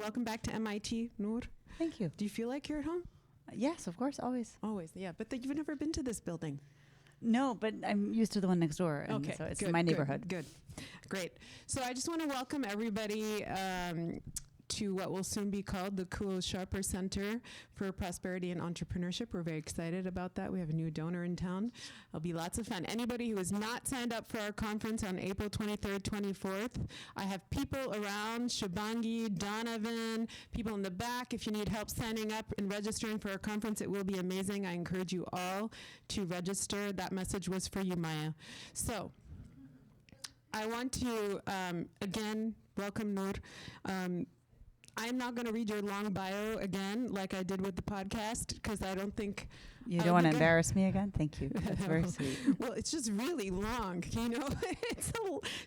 Welcome back to MIT, Noor. Thank you. Do you feel like you're at home? Yes, of course, always. Always, yeah. But you've never been to this building. No, but I'm used to the one next door. And Okay, so it's good, my neighborhood. Good. Great. So I just want to welcome everybody to what will soon be called the Cool Sharper Center for Prosperity and Entrepreneurship. We're very excited about that. We have a new donor in town. It'll be lots of fun. Anybody who is not signed up for our conference on April 23rd, 24th, I have people around, Shabangi, Donovan, people in the back. If you need help signing up and registering for our conference, it will be amazing. I encourage you all to register. That message was for you, Maya. So I want to, again, welcome Noor. I'm not going to read your long bio again like I did with the podcast because I don't think... You don't want to embarrass me again? Thank you. That's very sweet. Well, it's just really long, you know?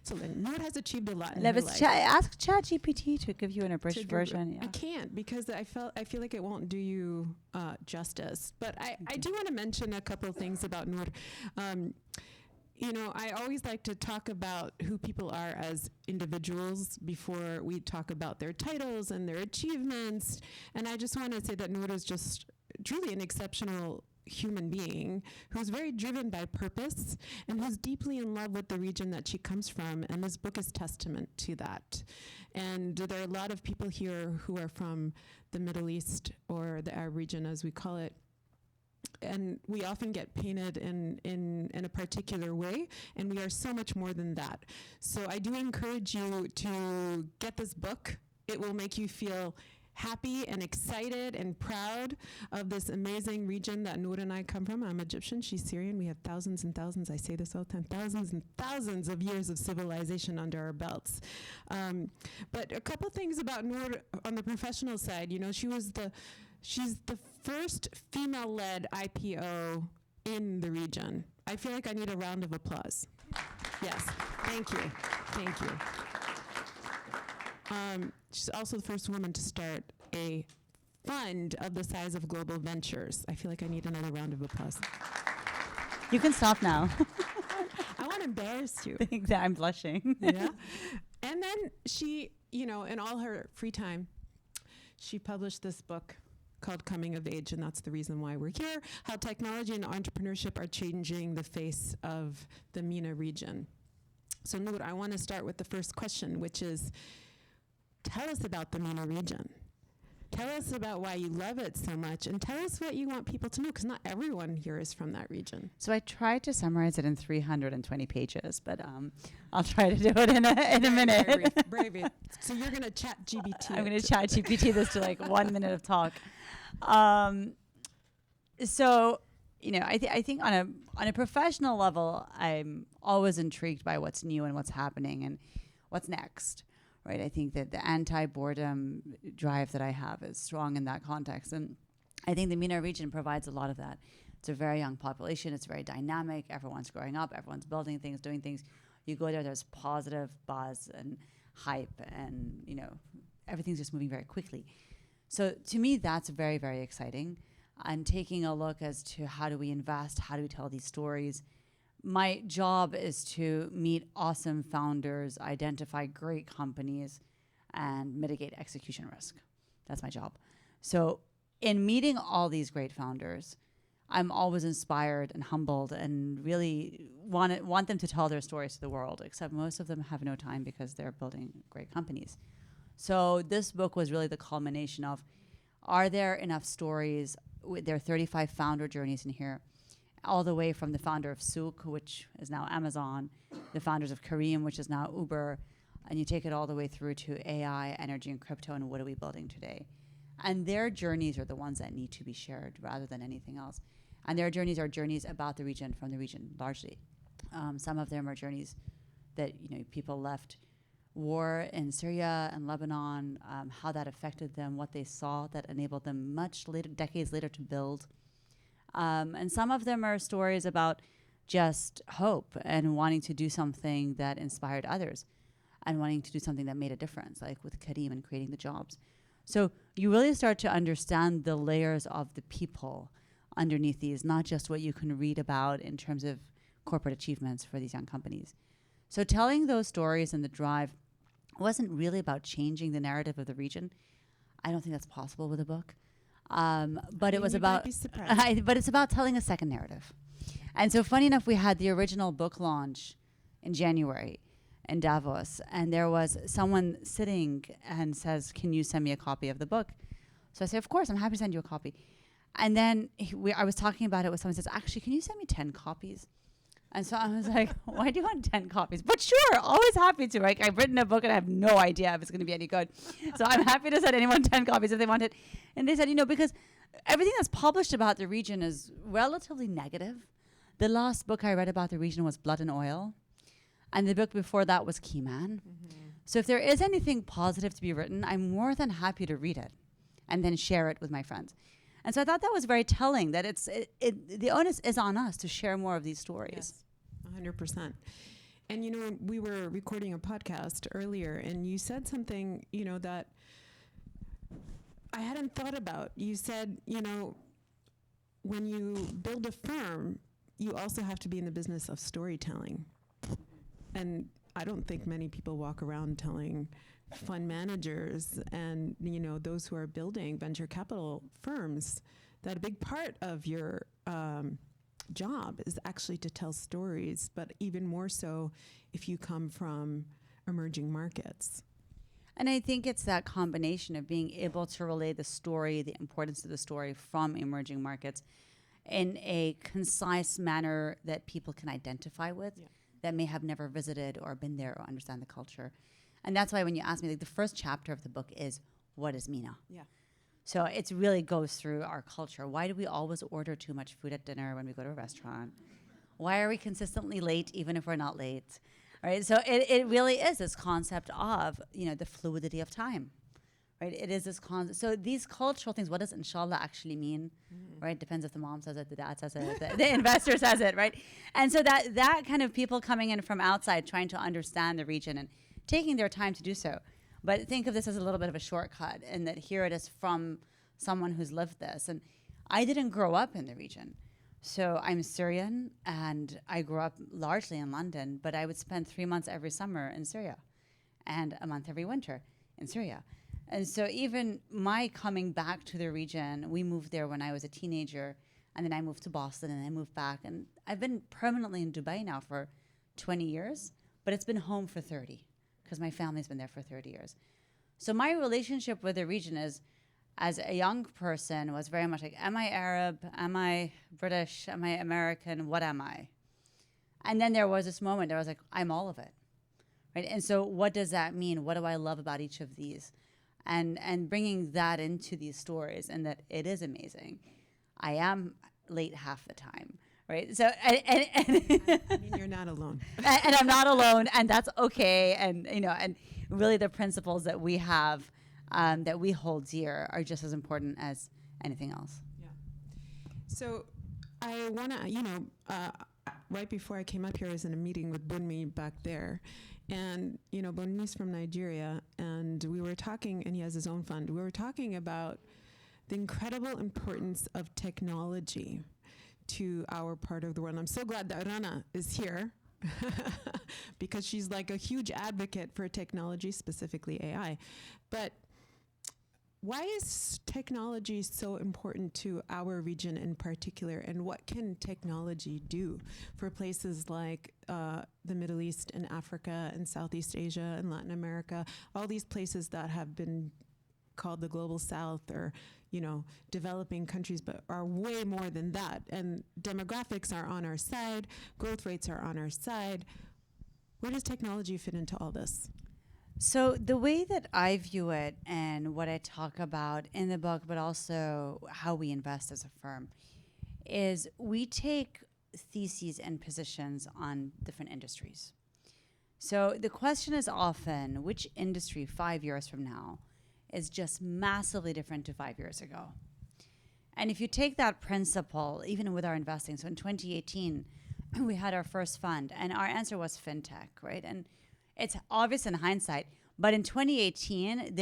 So Noor has achieved a lot in her life. Ask ChatGPT to give you an abridged version. Yeah. I can't because I feel like it won't do you justice. But I do want to mention a couple of things about Noor. You know, I always like to talk about who people are as individuals before we talk about their titles and their achievements. And I just want to say that Noor is just truly an exceptional human being who's very driven by purpose and who's deeply in love with the region that she comes from. And this book is testament to that. And there are a lot of people here who are from the Middle East, or the Arab region as we call it. And we often get painted in a particular way, and we are so much more than that. So I do encourage you to get this book. It will make you feel happy and excited and proud of this amazing region that Noor and I come from. I'm Egyptian, she's Syrian. We have thousands and thousands, I say this all the time, thousands and thousands of years of civilization under our belts. But a couple things about Noor on the professional side. You know, she's the first female-led IPO in the region. I feel like I need a round of applause. Yes, thank you. She's also the first woman to start a fund of the size of Global Ventures. I feel like I need another round of applause. You can stop now. I want to embarrass you. I'm blushing. Yeah. And then she, you know, in all her free time, she published this book called Coming of Age, and that's the reason why we're here, how technology and entrepreneurship are changing the face of the MENA region. So Noor, I want to start with the first question, which is, tell us about the MENA region. Tell us about why you love it so much, and tell us what you want people to know, because not everyone here is from that region. So I tried to summarize it in 320 pages, but I'll try to do it in a minute. Brave. So you're going to chat GPT. I'm going to chat GPT this to like 1 minute of talk. So, you know, I think on a professional level, I'm always intrigued by what's new and what's happening and what's next, right? I think that the anti-boredom drive that I have is strong in that context. And I think the MENA region provides a lot of that. It's a very young population. It's very dynamic. Everyone's growing up. Everyone's building things, doing things. You go there's positive buzz and hype, and, you know, everything's just moving very quickly. So to me, that's very, very exciting. And taking a look as to how do we invest, how do we tell these stories. My job is to meet awesome founders, identify great companies, and mitigate execution risk. That's my job. So in meeting all these great founders, I'm always inspired and humbled and really want them to tell their stories to the world, except most of them have no time because they're building great companies. So this book was really the culmination of, are there enough stories? There are 35 founder journeys in here, all the way from the founder of Souk, which is now Amazon, the founders of Careem, which is now Uber, and you take it all the way through to AI, energy, and crypto, and what are we building today? And their journeys are the ones that need to be shared rather than anything else. And their journeys are journeys about the region, from the region, largely. Some of them are journeys that, you know, people left war in Syria and Lebanon, how that affected them, what they saw that enabled them much later, decades later, to build. And some of them are stories about just hope and wanting to do something that inspired others and wanting to do something that made a difference, like with Careem and creating the jobs. So you really start to understand the layers of the people underneath these, not just what you can read about in terms of corporate achievements for these young companies. So telling those stories and the drive wasn't really about changing the narrative of the region. I don't think that's possible with a book. But it was You might about, be surprised. but it's about telling a second narrative. And so funny enough, we had the original book launch in January in Davos, and there was someone sitting and says, "Can you send me a copy of the book?" So I say, "Of course, I'm happy to send you a copy." And then I was talking about it with someone who says, "Actually, can you send me 10 copies?" And so I was like, "Why do you want 10 copies?" But sure, always happy to. Right? I've written a book and I have no idea if it's going to be any good. So I'm happy to send anyone 10 copies if they want it. And they said, because everything that's published about the region is relatively negative. The last book I read about the region was Blood and Oil. And the book before that was Keyman. So if there is anything positive to be written, I'm more than happy to read it and then share it with my friends. And so I thought that was very telling, that the onus is on us to share more of these stories. Yes, 100%. And, we were recording a podcast earlier, and you said something, that I hadn't thought about. You said, when you build a firm, you also have to be in the business of storytelling. And I don't think many people walk around telling fund managers and, those who are building venture capital firms that a big part of your job is actually to tell stories, but even more so if you come from emerging markets. And I think it's that combination of being able to relay the story, the importance of the story from emerging markets in a concise manner that people can identify with, that may have never visited or been there or understand the culture. And that's why when you ask me, the first chapter of the book is, what is MENA? Yeah. So it really goes through our culture. Why do we always order too much food at dinner when we go to a restaurant? Why are we consistently late even if we're not late? Right? So it really is this concept of, the fluidity of time. Right? It is this concept. So these cultural things, what does inshallah actually mean? Right? Depends if the mom says it, the dad says it, the investor says it, right? And so that kind of people coming in from outside trying to understand the region and taking their time to do so. But think of this as a little bit of a shortcut, in that here it is from someone who's lived this. And I didn't grow up in the region. So I'm Syrian, and I grew up largely in London, but I would spend 3 months every summer in Syria and a month every winter in Syria. And so even my coming back to the region, we moved there when I was a teenager, and then I moved to Boston, and I moved back. And I've been permanently in Dubai now for 20 years, but it's been home for 30, because my family's been there for 30 years. So my relationship with the region is, as a young person, was very much like, am I Arab? Am I British? Am I American? What am I? And then there was this moment where I was like, I'm all of it. Right? And so what does that mean? What do I love about each of these? And bringing that into these stories, and that it is amazing. I am late half the time, right? So, I mean, you're not alone. and I'm not alone, and that's okay. And and really the principles that we have, that we hold dear, are just as important as anything else. Yeah. So I want to, right before I came up here, I was in a meeting with Bunmi back there. And, Bunmi's from Nigeria, and we were talking, and he has his own fund. We were talking about the incredible importance of technology to our part of the world. And I'm so glad that Rana is here because she's like a huge advocate for technology, specifically AI. But why is technology so important to our region in particular, and what can technology do for places like the Middle East and Africa and Southeast Asia and Latin America, all these places that have been called the global south, or developing countries, but are way more than that. And demographics are on our side, growth rates are on our side. Where does technology fit into all this? So the way that I view it, and what I talk about in the book, but also how we invest as a firm, is we take theses and positions on different industries. So the question is often, which industry 5 years from now is just massively different to 5 years ago? And if you take that principle, even with our investing, so in 2018, we had our first fund, and our answer was fintech, right? And it's obvious in hindsight, but in 2018,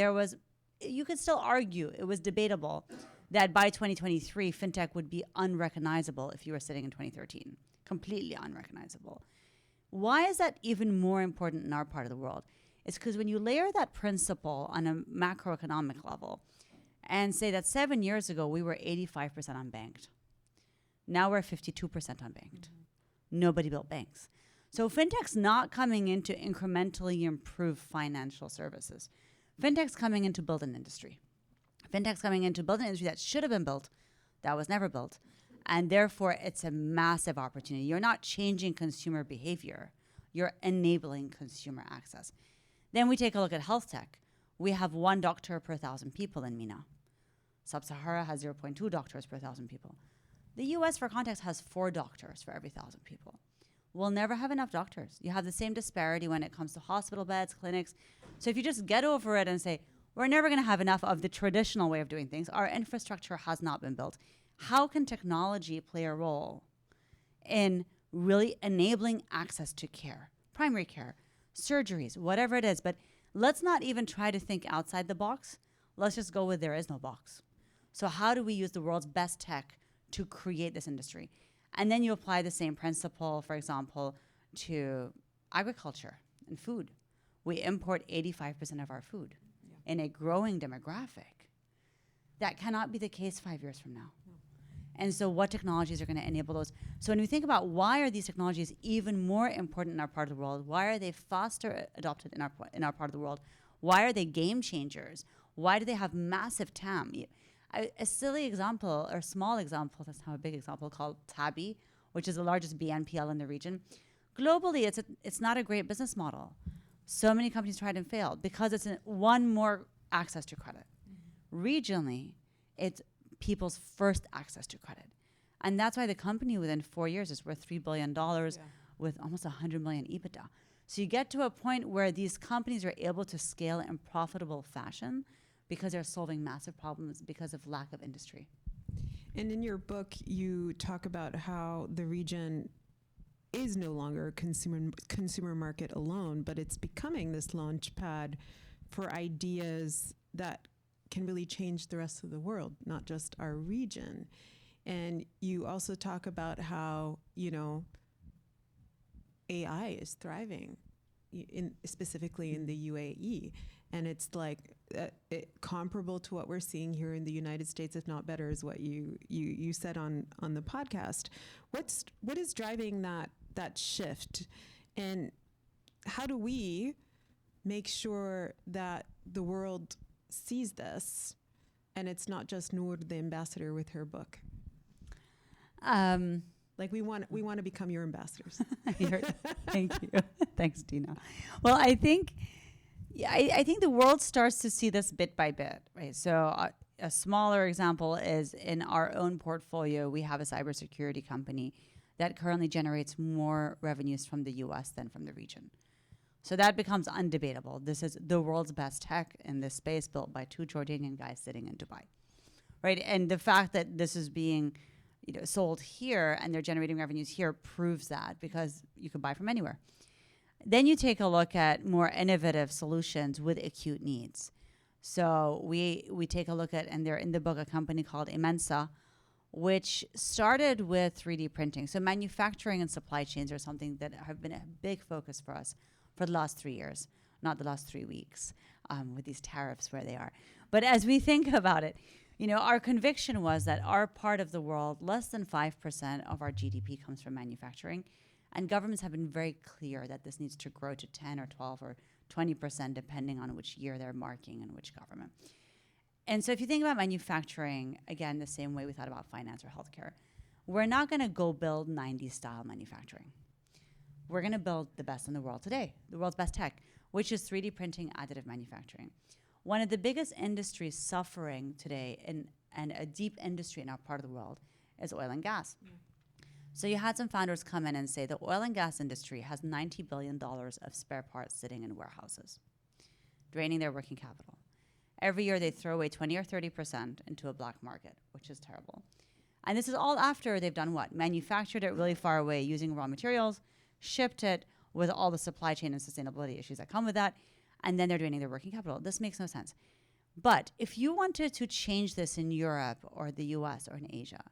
you could still argue, it was debatable, that by 2023, fintech would be unrecognizable if you were sitting in 2013, completely unrecognizable. Why is that even more important in our part of the world? It's because when you layer that principle on a macroeconomic level, and say that 7 years ago we were 85% unbanked. Now we're 52% unbanked. Nobody built banks. So fintech's not coming in to incrementally improve financial services. Fintech's coming in to build an industry. Fintech's coming in to build an industry that should have been built, that was never built. And therefore, it's a massive opportunity. You're not changing consumer behavior. You're enabling consumer access. Then we take a look at Healthtech. We have 1 doctor per 1,000 people in MENA. Sub-Sahara has 0.2 doctors per 1,000 people. The US, for context, has 4 doctors for every 1,000 people. We'll never have enough doctors. You have the same disparity when it comes to hospital beds, clinics. So if you just get over it and say, we're never going to have enough of the traditional way of doing things, our infrastructure has not been built. How can technology play a role in really enabling access to care, primary care, surgeries, whatever it is? But let's not even try to think outside the box. Let's just go with there is no box. So how do we use the world's best tech to create this industry? And then you apply the same principle, for example, to agriculture and food. We import 85% of our food in a growing demographic. That cannot be the case 5 years from now. And so what technologies are going to enable those? So when we think about why are these technologies even more important in our part of the world, why are they faster adopted in our part of the world, why are they game changers, why do they have massive TAM? A silly example, or small example, that's not a big example, called Tabi, which is the largest BNPL in the region. Globally, it's not a great business model. So many companies tried and failed because it's one more access to credit. Regionally, it's people's first access to credit. And that's why the company within 4 years is worth $3 billion with almost 100 million EBITDA. So you get to a point where these companies are able to scale in profitable fashion because they're solving massive problems because of lack of industry. And in your book, you talk about how the region is no longer a consumer market alone, but it's becoming this launch pad for ideas that can really change the rest of the world, not just our region. And you also talk about how, AI is thriving, specifically in the UAE. And it's like comparable to what we're seeing here in the United States, if not better, is what you said on the podcast. What is driving that shift? And how do we make sure that the world sees this and it's not just Noor the ambassador with her book? Like we want to become your ambassadors. Thank you. Thanks, Dina. Well, I think the world starts to see this bit by bit, right? So a smaller example is in our own portfolio, we have a cybersecurity company that currently generates more revenues from the US than from the region. So that becomes undebatable. This is the world's best tech in this space, built by 2 Jordanian guys sitting in Dubai, right? And the fact that this is being sold here and they're generating revenues here proves that, because you can buy from anywhere. Then you take a look at more innovative solutions with acute needs. So we take a look at, and they're in the book, a company called Immensa, which started with 3D printing. So manufacturing and supply chains are something that have been a big focus for us for the last 3 years, not the last 3 weeks, with these tariffs where they are. But as we think about it, our conviction was that our part of the world, less than 5% of our GDP comes from manufacturing. And governments have been very clear that this needs to grow to 10 or 12 or 20%, depending on which year they're marking and which government. And so if you think about manufacturing, again, the same way we thought about finance or healthcare, we're not going to go build 90s style manufacturing. We're going to build the best in the world today, the world's best tech, which is 3D printing, additive manufacturing. One of the biggest industries suffering today, and a deep industry in our part of the world, is oil and gas. Yeah. So you had some founders come in and say the oil and gas industry has $90 billion of spare parts sitting in warehouses, draining their working capital. Every year they throw away 20 or 30% into a black market, which is terrible. And this is all after they've done what? Manufactured it really far away using raw materials, shipped it with all the supply chain and sustainability issues that come with that, and then they're draining their working capital. This makes no sense. But if you wanted to change this in Europe or the US or in Asia,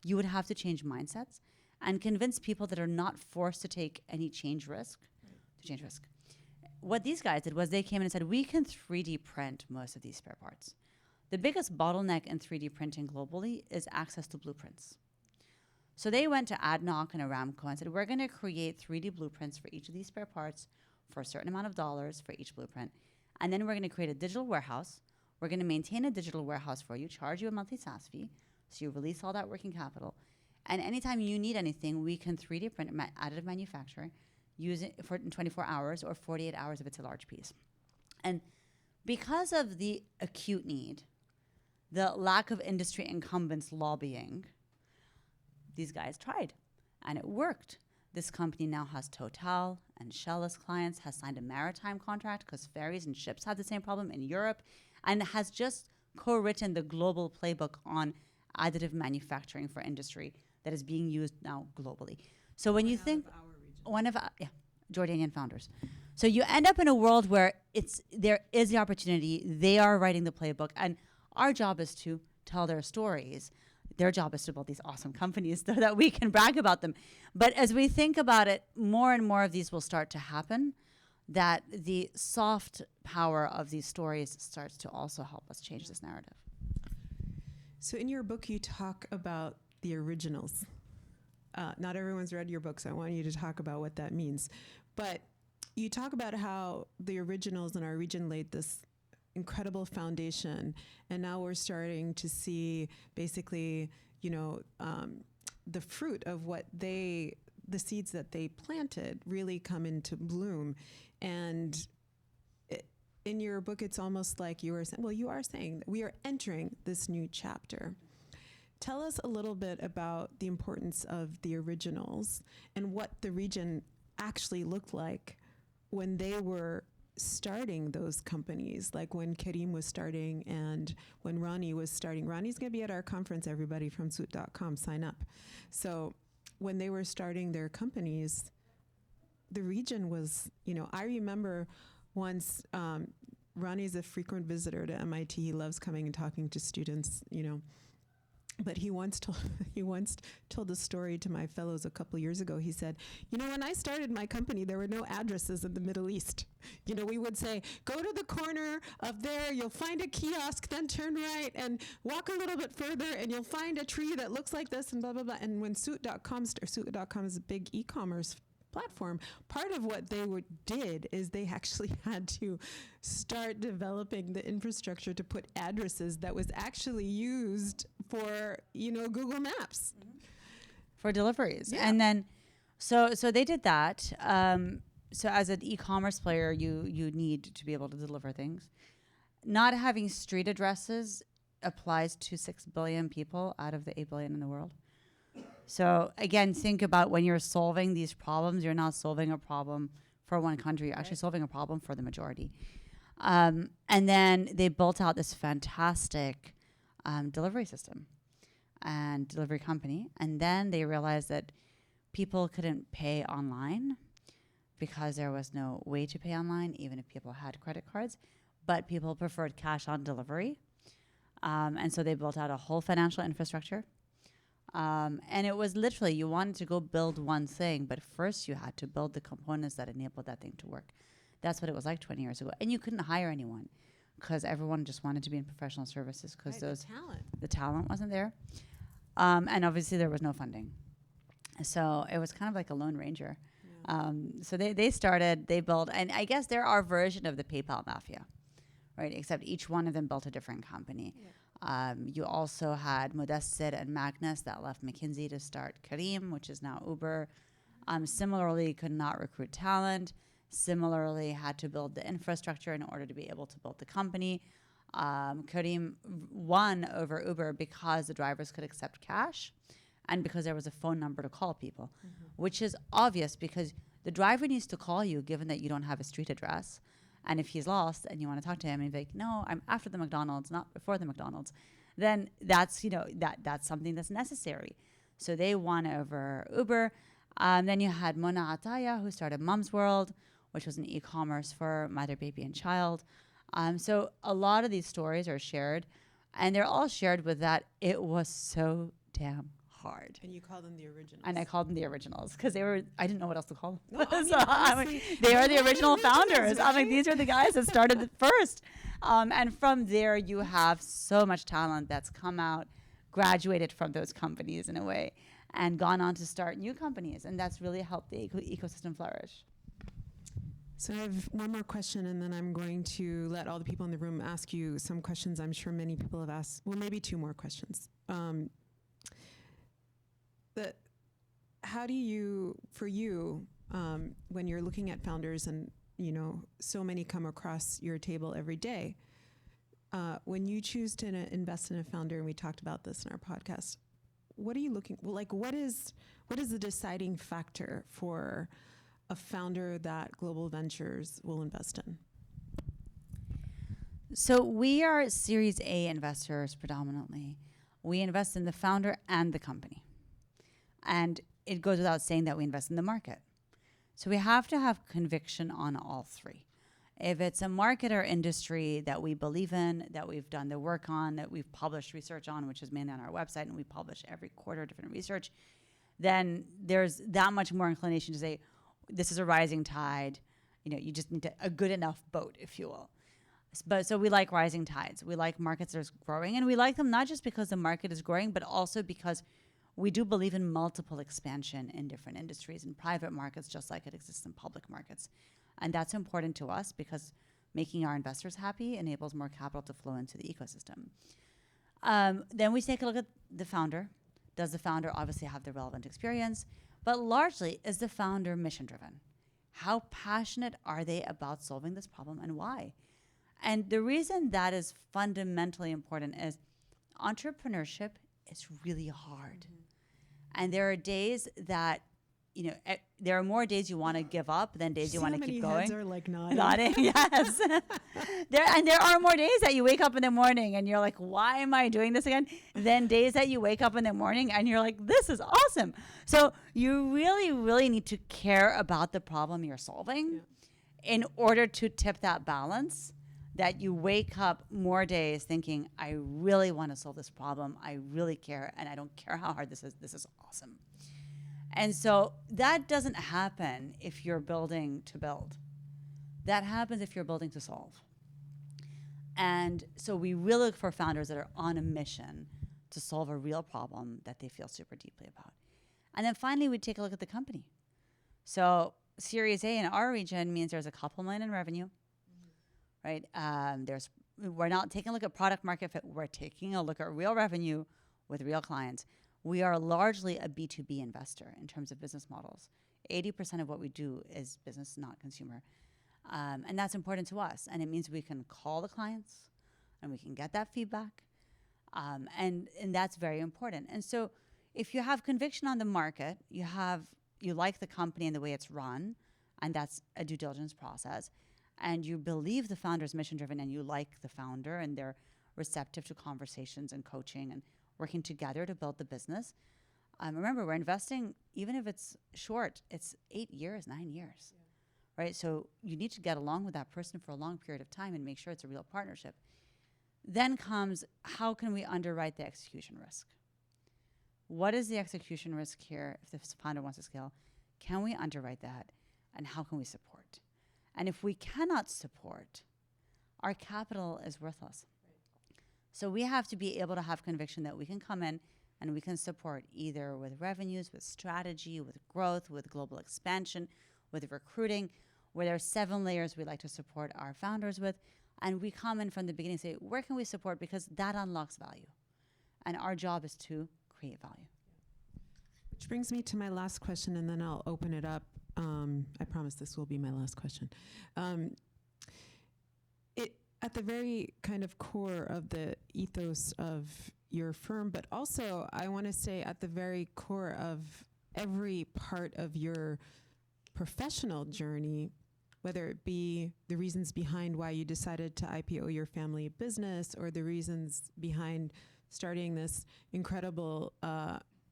you would have to change mindsets and convince people that are not forced to take any change risk to change risk. What these guys did was they came in and said, we can 3D print most of these spare parts. the biggest bottleneck in 3D printing globally is access to blueprints. So they went to ADNOC and Aramco and said, we're going to create 3D blueprints for each of these spare parts for a certain amount of dollars for each blueprint. And then we're going to create a digital warehouse. We're going to maintain a digital warehouse for you, charge you a monthly SaaS fee, so you release all that working capital. And anytime you need anything, we can 3D print additive manufacturing, use it for in 24 hours or 48 hours if it's a large piece. And because of the acute need, the lack of industry incumbents lobbying, these guys tried, and it worked. This company now has Total and Shell as clients, has signed a maritime contract because ferries and ships have the same problem in Europe, and has just co-written the global playbook on additive manufacturing for industry that is being used now globally. So when you think, Jordanian founders. So you end up in a world where there is the opportunity, they are writing the playbook, and our job is to tell their stories. Their job is to build these awesome companies so that we can brag about them. But as we think about it, more and more of these will start to happen, that the soft power of these stories starts to also help us change this narrative. So in your book, you talk about the originals. Not everyone's read your book, so I want you to talk about what that means. But you talk about how the originals in our region laid this incredible foundation, and now we're starting to see basically, the fruit of the seeds that they planted really come into bloom. And in your book, it's almost like you are saying that we are entering this new chapter. Tell us a little bit about the importance of the originals and what the region actually looked like when they were starting those companies, like when Karim was starting and when Ronnie was starting. Ronnie's going to be at our conference, everybody from Soot.com, sign up. So when they were starting their companies, the region was, I remember once, Ronnie's a frequent visitor to MIT. He loves coming and talking to students, But he once told a story to my fellows a couple years ago. He said, when I started my company, there were no addresses in the Middle East. We would say, go to the corner of there, you'll find a kiosk, then turn right and walk a little bit further and you'll find a tree that looks like this and blah, blah, blah. And when Soot.com is a big e-commerce platform, part of what they did is they actually had to start developing the infrastructure to put addresses that was actually used for, Google Maps. Mm-hmm. For deliveries. Yeah. And then, so they did that. So as an e-commerce player, you need to be able to deliver things. Not having street addresses applies to 6 billion people out of the 8 billion in the world. So again, think about when you're solving these problems, you're not solving a problem for one country, you're actually solving a problem for the majority. And then they built out this fantastic delivery system and delivery company. And then they realized that people couldn't pay online because there was no way to pay online, even if people had credit cards, but people preferred cash on delivery. And so they built out a whole financial infrastructure. And it was literally, you wanted to go build one thing, but first you had to build the components that enabled that thing to work. That's what it was like 20 years ago. And you couldn't hire anyone because everyone just wanted to be in professional services because the talent wasn't there. And obviously there was no funding. So it was kind of like a Lone Ranger. Yeah. So they built, and I guess they're our version of the PayPal mafia, right? Except each one of them built a different company. Yeah. You also had Modestir and Magnus that left McKinsey to start Karim, which is now Uber. Similarly, could not recruit talent. Similarly, had to build the infrastructure in order to be able to build the company. Karim won over Uber because the drivers could accept cash and because there was a phone number to call people, which is obvious because the driver needs to call you given that you don't have a street address. And if he's lost and you want to talk to him and be like, no, I'm after the McDonald's, not before the McDonald's, then that's, that's something that's necessary. So they won over Uber. Then you had Mona Ataya, who started Mom's World, which was an e-commerce for mother, baby, and child. So a lot of these stories are shared, and they're all shared with that it was so damn hard. And you call them the originals. And I called them the originals because I didn't know what else to call them. No, I mean, So honestly, they are the original founders. right? I'm like, these are the guys that started it first. And from there, you have so much talent that's come out, graduated from those companies in a way, and gone on to start new companies. And that's really helped the ecosystem flourish. So I have one more question, and then I'm going to let all the people in the room ask you some questions I'm sure many people have asked. Well, maybe two more questions. How do you, for you, when you're looking at founders and, you know, so many come across your table every day, when you choose to invest in a founder, and we talked about this in our podcast, what are you looking, like, what is the deciding factor for a founder that Global Ventures will invest in? So we are Series A investors predominantly. We invest in the founder and the company. And it goes without saying that we invest in the market. So we have to have conviction on all three. If it's a market or industry that we believe in, that we've done the work on, that we've published research on, which is mainly on our website, and we publish every quarter different research, then there's that much more inclination to say, this is a rising tide. You know, you just need a good enough boat, if you will. But so we like rising tides. We like markets that are growing, and we like them not just because the market is growing, but also because we do believe in multiple expansion in different industries and private markets, just like it exists in public markets. And that's important to us because making our investors happy enables more capital to flow into the ecosystem. Then we take a look at the founder. Does the founder obviously have the relevant experience? But largely, is the founder mission-driven? How passionate are they about solving this problem, and why? And the reason that is fundamentally important is entrepreneurship is really hard. Mm-hmm. And there are days that, you know, there are more days you want to give up than days you want to keep going. Heads are like nodding. Nodding, yes. There are more days that you wake up in the morning and you're like, why am I doing this again? Than days that you wake up in the morning and you're like, this is awesome. So you really, really need to care about the problem you're solving in order to tip that balance, that you wake up more days thinking, I really want to solve this problem. I really care, and I don't care how hard this is. This is awesome. And so that doesn't happen if you're building to build. That happens if you're building to solve. And so we really look for founders that are on a mission to solve a real problem that they feel super deeply about. And then finally, we take a look at the company. So Series A in our region means there's a couple million in revenue, right? We're not taking a look at product market fit. We're taking a look at real revenue with real clients. We are largely a B2B investor in terms of business models. 80% of what we do is business, not consumer. And that's important to us. And it means we can call the clients and we can get that feedback. And that's very important. And so if you have conviction on the market, you like the company and the way it's run, and that's a due diligence process, and you believe the founder's mission-driven and you like the founder and they're receptive to conversations and coaching and working together to build the business. Remember, we're investing, even if it's short, it's 8 years, 9 years, right? So you need to get along with that person for a long period of time and make sure it's a real partnership. Then comes, how can we underwrite the execution risk? What is the execution risk here if the founder wants to scale? Can we underwrite that? And how can we support? And if we cannot support, our capital is worthless. So we have to be able to have conviction that we can come in and we can support either with revenues, with strategy, with growth, with global expansion, with recruiting, where there are 7 layers we like to support our founders with. And we come in from the beginning and say, where can we support? Because that unlocks value. And our job is to create value. Which brings me to my last question, and then I'll open it up. I promise this will be my last question. At the very kind of core of the ethos of your firm, but also I want to say at the very core of every part of your professional journey, whether it be the reasons behind why you decided to IPO your family business or the reasons behind starting this incredible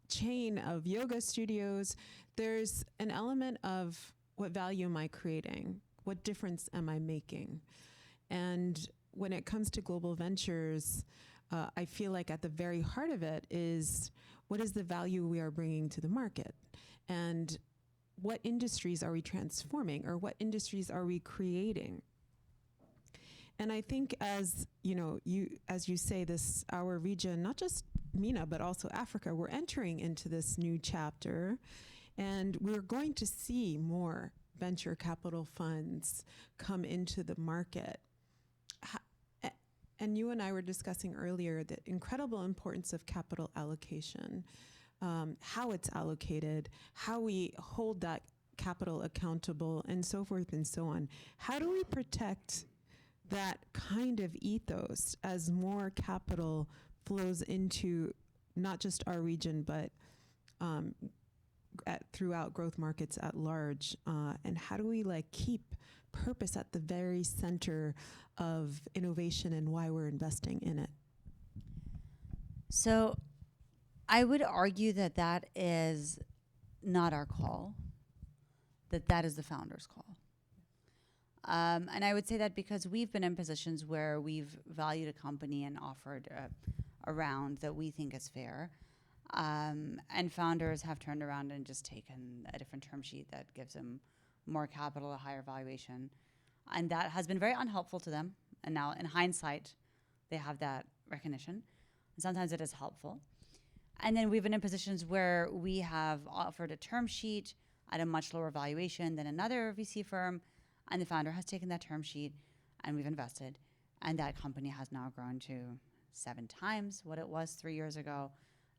chain of yoga studios, there's an element of what value am I creating? What difference am I making? And when it comes to Global Ventures, I feel like at the very heart of it is what is the value we are bringing to the market, and what industries are we transforming, or what industries are we creating? And I think, as you say, this, our region, not just MENA but also Africa, we're entering into this new chapter, and we're going to see more venture capital funds come into the market. And you and I were discussing earlier the incredible importance of capital allocation, how it's allocated, how we hold that capital accountable, and so forth and so on. How do we protect that kind of ethos as more capital flows into not just our region, but throughout growth markets at large? And how do we keep purpose at the very center of innovation and why we're investing in it? So I would argue that that is not our call, that is the founder's call. And I would say that because we've been in positions where we've valued a company and offered a round that we think is fair. And founders have turned around and just taken a different term sheet that gives them more capital, a higher valuation. And that has been very unhelpful to them. And now in hindsight, they have that recognition. And sometimes it is helpful. And then we've been in positions where we have offered a term sheet at a much lower valuation than another VC firm. And the founder has taken that term sheet and we've invested. And that company has now grown to 7 times what it was 3 years ago.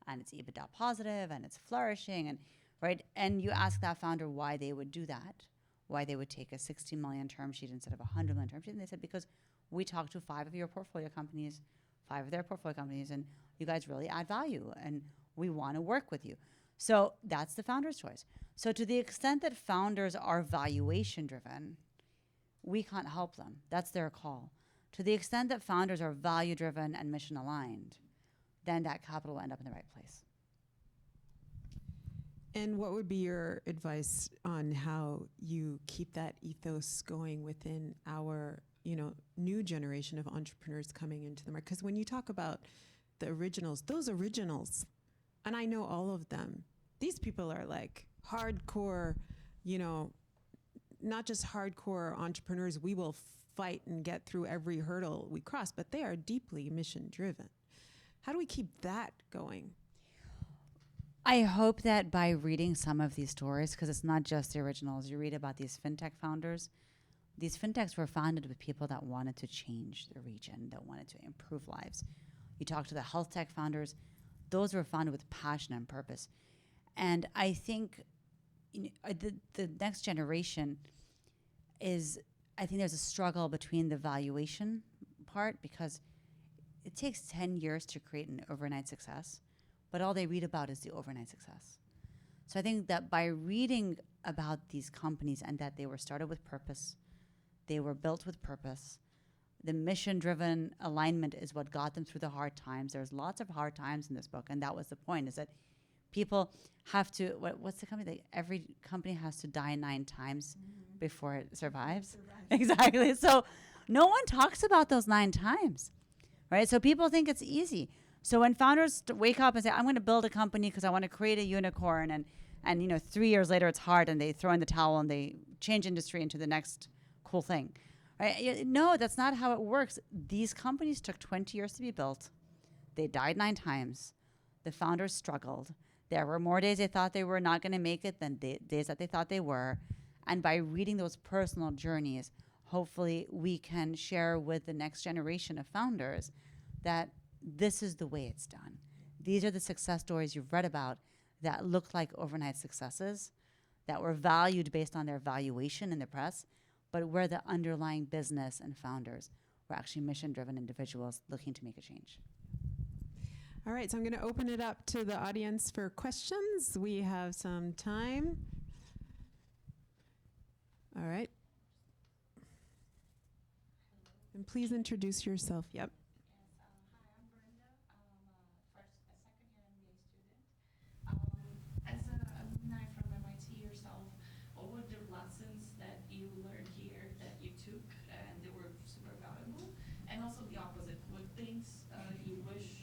And it's EBITDA positive and it's flourishing. And right. And you ask that founder why they would do that, why they would take a 60 million term sheet instead of a 100 million term sheet. And they said, because we talked to 5 of your portfolio companies, 5 of their portfolio companies, and you guys really add value and we want to work with you. So that's the founder's choice. So to the extent that founders are valuation driven, we can't help them. That's their call. To the extent that founders are value driven and mission aligned, then that capital will end up in the right place. And what would be your advice on how you keep that ethos going within our, new generation of entrepreneurs coming into the market? Because when you talk about the originals, those originals, and I know all of them, these people are hardcore, not just hardcore entrepreneurs. We will fight and get through every hurdle we cross, but they are deeply mission driven. How do we keep that going? I hope that by reading some of these stories, because it's not just the originals, you read about these fintech founders. These fintechs were founded with people that wanted to change the region, that wanted to improve lives. You talk to the Healthtech founders, those were founded with passion and purpose. And I think the next generation I think there's a struggle between the valuation part, because it takes 10 years to create an overnight success, but all they read about is the overnight success. So I think that by reading about these companies and that they were started with purpose, they were built with purpose, the mission-driven alignment is what got them through the hard times. There's lots of hard times in this book, and that was the point, is that people have to, what's the company? Every company has to die 9 times before it survives. Exactly. So no one talks about those 9 times, right? So people think it's easy. So when founders wake up and say, I'm going to build a company because I want to create a unicorn, and 3 years later it's hard, and they throw in the towel and they change industry into the next cool thing. Right? No, that's not how it works. These companies took 20 years to be built. They died 9 times. The founders struggled. There were more days they thought they were not going to make it than days that they thought they were. And by reading those personal journeys, hopefully we can share with the next generation of founders that this is the way it's done. These are the success stories you've read about that look like overnight successes, that were valued based on their valuation in the press, but where the underlying business and founders were actually mission-driven individuals looking to make a change. All right, so I'm going to open it up to the audience for questions. We have some time. All right. And please introduce yourself. Yep. Yes, hi, I'm Brenda. I'm a second-year MBA student. As an alumni from MIT yourself, what were the lessons that you learned here that you took and they were super valuable? And also the opposite, what things you wish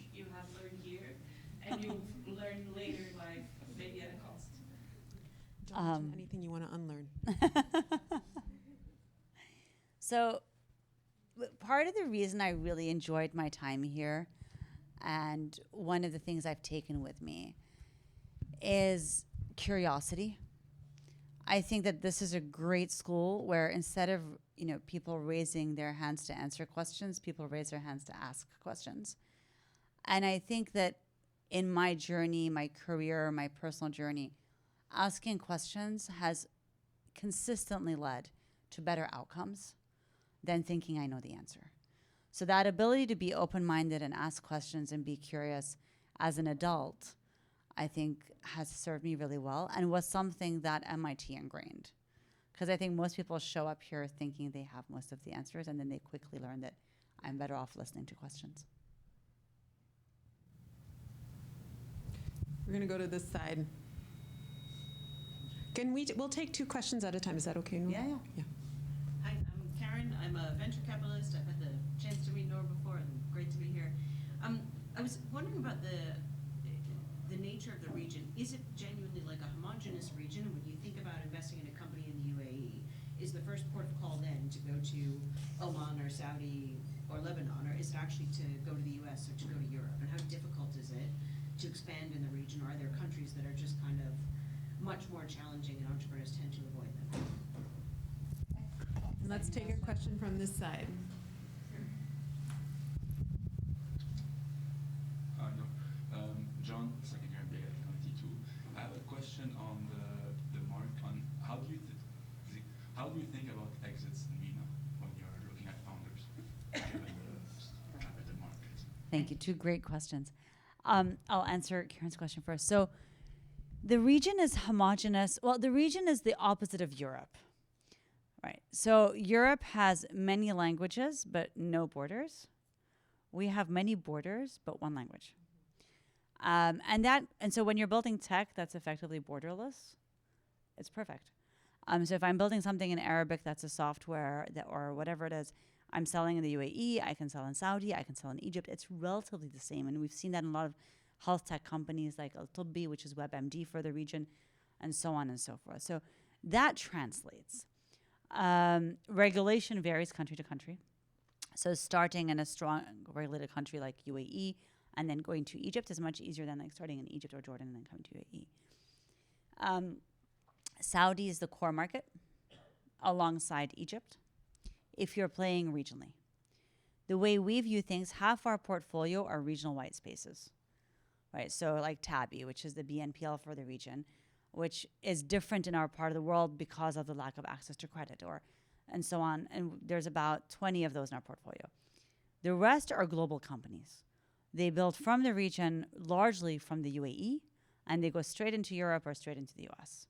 you learn later in life, maybe at a cost. Jonathan, anything you want to unlearn? So part of the reason I really enjoyed my time here, and one of the things I've taken with me, is curiosity. I think that this is a great school where instead of people raising their hands to answer questions, people raise their hands to ask questions. And I think that in my journey, my career, my personal journey, asking questions has consistently led to better outcomes than thinking I know the answer. So that ability to be open-minded and ask questions and be curious as an adult, I think has served me really well and was something that MIT ingrained. Because I think most people show up here thinking they have most of the answers, and then they quickly learn that I'm better off listening to questions. We're going to go to this side. We'll take 2 questions at a time. Is that okay, Noor? Yeah. Hi, I'm Karen. I'm a venture capitalist. I've had the chance to meet Noor before, and great to be here. I was wondering about the nature of the region. Is it genuinely like a homogenous region? And when you think about investing in a company in the UAE, is the first port of call then to go to Oman or Saudi or Lebanon, or is it actually to go to the US or to go to Europe? And how difficult is it to expand in the region? Or are there countries that are just kind of much more challenging and entrepreneurs tend to avoid them? Let's take a question from this side. No. John, second year MBA at 22. I have a question on the mark on how do you think about exits in MENA when you're looking at founders given the capital markets? Thank you. 2 great questions. I'll answer Karen's question first. So the region is homogenous. Well, the region is the opposite of Europe, right? So Europe has many languages, but no borders. We have many borders, but one language. And so when you're building tech that's effectively borderless, it's perfect. So if I'm building something in Arabic that's a software or whatever it is, I'm selling in the UAE, I can sell in Saudi, I can sell in Egypt. It's relatively the same. And we've seen that in a lot of health tech companies like Al-Tubbi, which is WebMD for the region, and so on and so forth. So that translates. Regulation varies country to country. So starting in a strong regulated country like UAE and then going to Egypt is much easier than like starting in Egypt or Jordan and then coming to UAE. Saudi is the core market alongside Egypt if you're playing regionally. The way we view things, half our portfolio are regional white spaces, right? So like Tabi, which is the BNPL for the region, which is different in our part of the world because of the lack of access to credit and so on. And there's about 20 of those in our portfolio. The rest are global companies. They build from the region, largely from the UAE, and they go straight into Europe or straight into the US.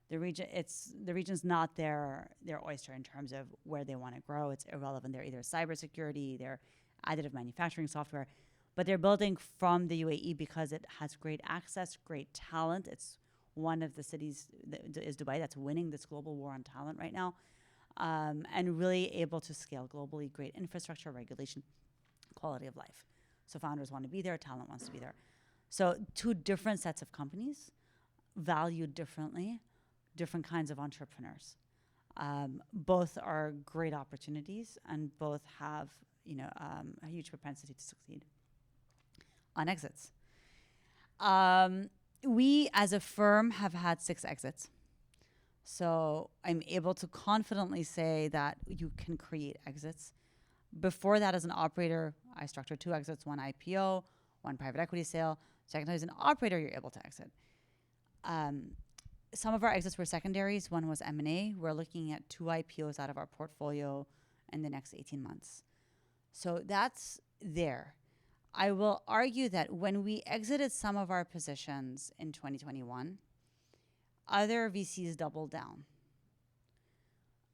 The region's not their oyster in terms of where they want to grow. It's irrelevant. They're either cybersecurity, they're additive manufacturing software, but they're building from the UAE because it has great access, great talent. It's one of the cities is Dubai that's winning this global war on talent right now, and really able to scale globally. Great infrastructure, regulation, quality of life. So founders want to be there, talent wants to be there. So 2 different sets of companies, valued differently, different kinds of entrepreneurs. Both are great opportunities, and both have a huge propensity to succeed on exits. We, as a firm, have had 6 exits. So I'm able to confidently say that you can create exits. Before that, as an operator, I structured 2 exits, 1 IPO, 1 private equity sale. Second, as an operator, you're able to exit. Some of our exits were secondaries. One was M&A. We're looking at 2 IPOs out of our portfolio in the next 18 months. So that's there. I will argue that when we exited some of our positions in 2021, other VCs doubled down.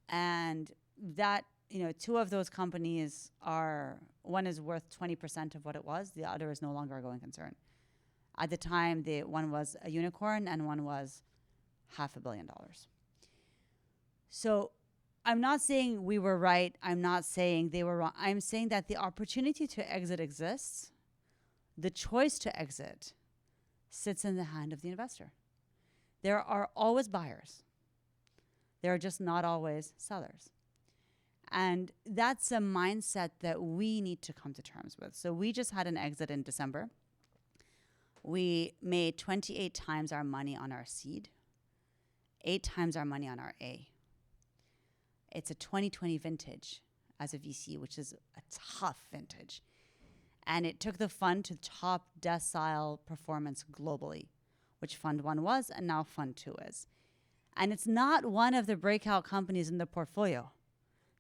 And that, 2 of those companies one is worth 20% of what it was. The other is no longer a going concern. At the time, one was a unicorn and one was $500 million. So I'm not saying we were right. I'm not saying they were wrong. I'm saying that the opportunity to exit exists. The choice to exit sits in the hand of the investor. There are always buyers. There are just not always sellers. And that's a mindset that we need to come to terms with. So we just had an exit in December. We made 28 times our money on our seed, 8 times our money on our A. It's a 2020 vintage as a VC, which is a tough vintage. And it took the fund to top decile performance globally, which Fund 1 was, and now Fund 2 is. And it's not one of the breakout companies in the portfolio.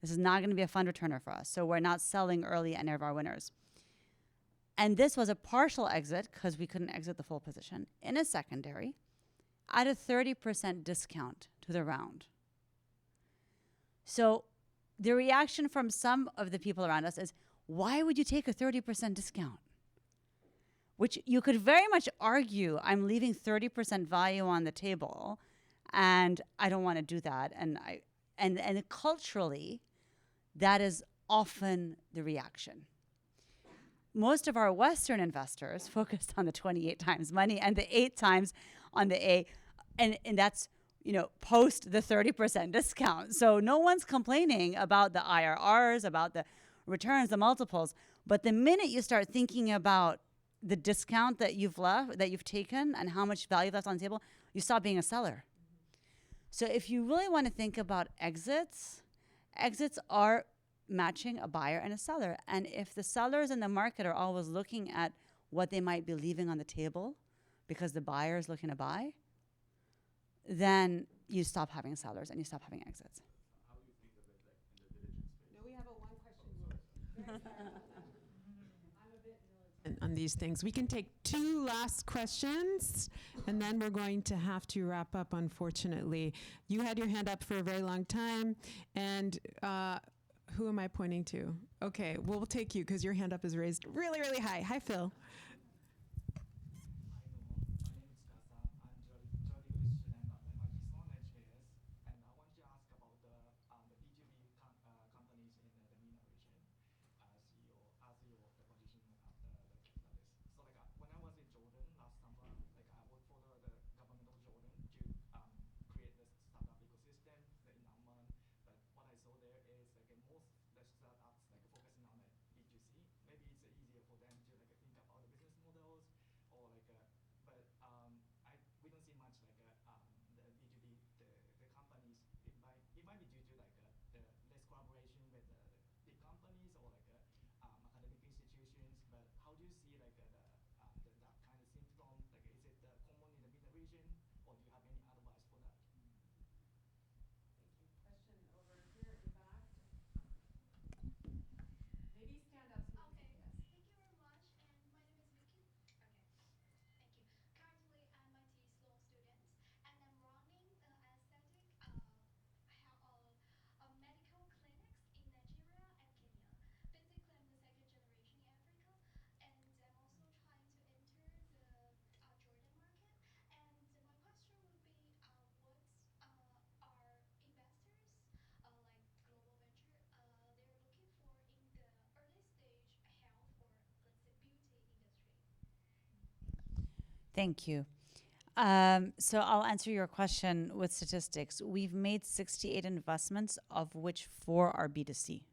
This is not going to be a fund returner for us. So we're not selling early any of our winners. And this was a partial exit because we couldn't exit the full position in a secondary at a 30% discount to the round. So the reaction from some of the people around us is, why would you take a 30% discount? Which you could very much argue, I'm leaving 30% value on the table and I don't want to do that. And culturally, that is often the reaction. Most of our Western investors focused on the 28 times money and the 8 times on the A, and that's, post the 30% discount. So no one's complaining about the IRRs, about the returns, the multiples. But the minute you start thinking about the discount that you've taken and how much value that's on the table, you stop being a seller. So if you really want to think about exits are matching a buyer and a seller. And if the sellers in the market are always looking at what they might be leaving on the table because the buyer is looking to buy, then you stop having sellers and you stop having exits. How do you think of it like in the diligence phase? No, we have a one question rule. On these things. We can take 2 last questions, and then we're going to have to wrap up, unfortunately. You had your hand up for a very long time, and who am I pointing to? Okay, we'll take you because your hand up is raised really, really high. Hi, Phil. medical clinics in Nigeria and Kenya. Basically, I'm the second generation in Africa, and I'm also trying to enter the Jordan market. And my question would be, what are investors like global venture they're looking for in the early stage health or let's say beauty industry? Thank you. So I'll answer your question with statistics. We've made 68 investments, of which 4 are B2C.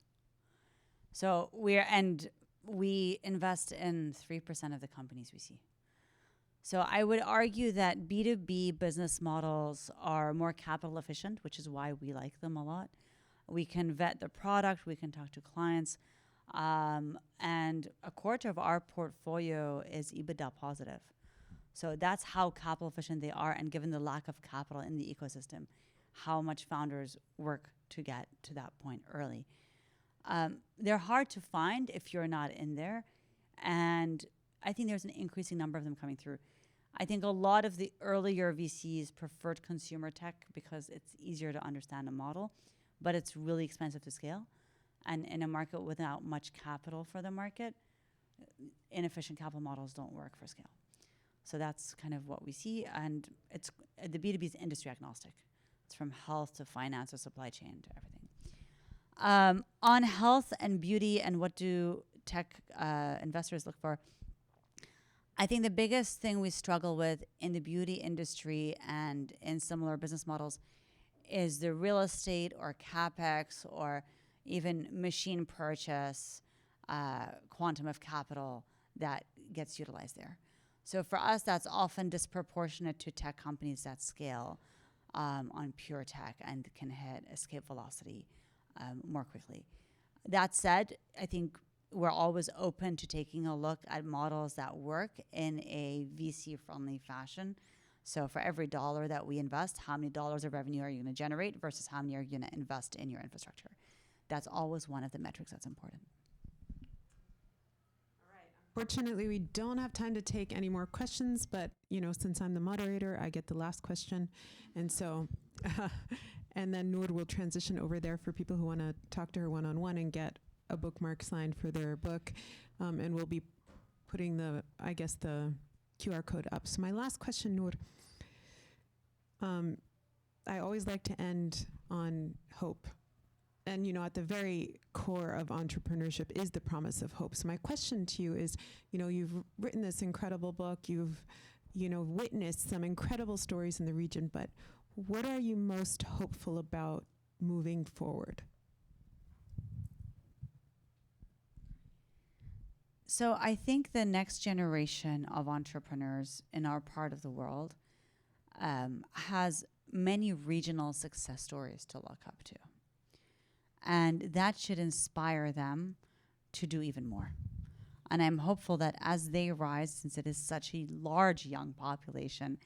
So we invest in 3% of the companies we see. So I would argue that B2B business models are more capital efficient, which is why we like them a lot. We can vet the product, we can talk to clients, and a quarter of our portfolio is EBITDA positive. So that's how capital efficient they are, and given the lack of capital in the ecosystem, how much founders work to get to that point early. They're hard to find if you're not in there, and I think there's an increasing number of them coming through. I think a lot of the earlier VCs preferred consumer tech because it's easier to understand a model, but it's really expensive to scale. And in a market without much capital for the market, inefficient capital models don't work for scale. So that's kind of what we see, and it's the B2B is industry agnostic. It's from health to finance to supply chain to everything. On health and beauty and what do tech investors look for, I think the biggest thing we struggle with in the beauty industry and in similar business models is the real estate or capex or even machine purchase, quantum of capital that gets utilized there. So for us, that's often disproportionate to tech companies that scale on pure tech and can hit escape velocity more quickly. That said, I think we're always open to taking a look at models that work in a VC-friendly fashion. So for every dollar that we invest, how many dollars of revenue are you going to generate versus how many are you going to invest in your infrastructure? That's always one of the metrics that's important. Fortunately, we don't have time to take any more questions, but since I'm the moderator, I get the last question. And so, and then Noor will transition over there for people who want to talk to her one-on-one and get a bookmark signed for their book. And we'll be putting the QR code up. So my last question, Noor, I always like to end on hope. And, at the very core of entrepreneurship is the promise of hope. So my question to you is, you've written this incredible book, you've, witnessed some incredible stories in the region, but what are you most hopeful about moving forward? So I think the next generation of entrepreneurs in our part of the world has many regional success stories to look up to. And that should inspire them to do even more. And I'm hopeful that as they rise, since it is such a large young population,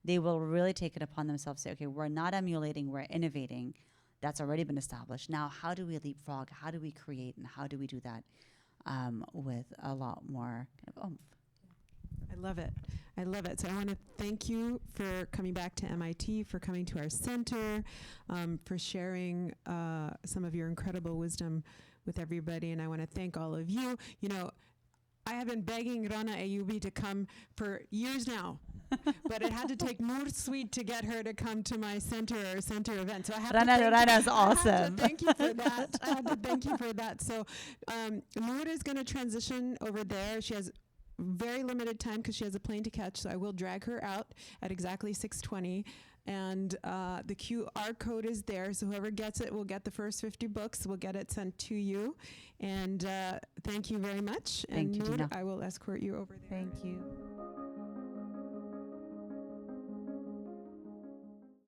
they will really take it upon themselves to say, okay, we're not emulating, we're innovating. That's already been established. Now, how do we leapfrog? How do we create? And how do we do that with a lot more kind of oomph? I love it. I love it. So I want to thank you for coming back to MIT, for coming to our center, for sharing some of your incredible wisdom with everybody. And I want to thank all of you. I have been begging Rana Ayubi to come for years now, but it had to take Noor Sweid to get her to come to my center event. So I have Rana's awesome. I have to thank you for that. I had to thank you for that. So Noor is going to transition over there. She has very limited time because she has a plane to catch, so I will drag her out at exactly 6:20. And the QR code is there, so whoever gets it will get the first 50 books. We'll get it sent to you. And thank you very much. Thank and you, Noor, Dina. I will escort you over there. Thank you.